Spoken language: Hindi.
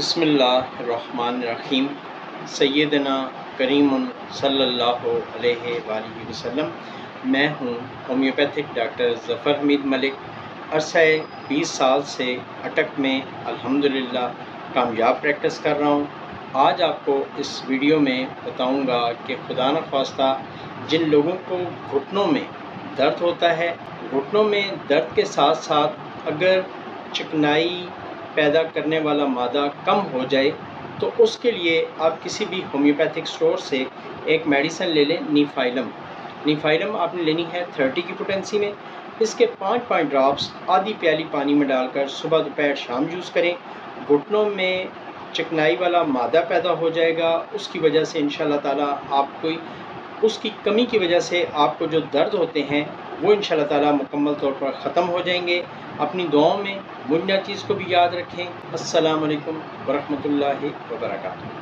बिस्मिल्लाहिर्रहमानिर्रहीम। सैयदना करीमुन सल्लल्लाहु अलैहि वसल्लम। मैं हूँ होम्योपैथिक डॉक्टर ज़फ़र हमीद मलिक। अरसा 20 साल से अटक में अल्हम्दुलिल्लाह कामयाब प्रैक्टिस कर रहा हूँ। आज आपको इस वीडियो में बताऊँगा कि खुदा न ख़वास्ता जिन लोगों को घुटनों में दर्द होता है, घुटनों में दर्द के साथ साथ अगर चिकनाई पैदा करने वाला मादा कम हो जाए तो उसके लिए आप किसी भी होम्योपैथिक स्टोर से एक मेडिसिन ले लें, नीफाइलम आपने लेनी है 30 की पोटेंसी में। इसके 5 ड्रॉप्स आधी प्याली पानी में डालकर सुबह दोपहर शाम यूज़ करें। घुटनों में चिकनाई वाला मादा पैदा हो जाएगा, उसकी वजह से इंशाल्लाह ताला आपको उसकी कमी की वजह से आपको जो दर्द होते हैं वो इंशाल्लाह ताला मुकम्मल तौर पर ख़त्म हो जाएंगे। अपनी दुआओं में मुन्ना चीज़ को भी याद रखें। अस्सलाम वालेकुम वरहमतुल्लाहि वबरकातुहू।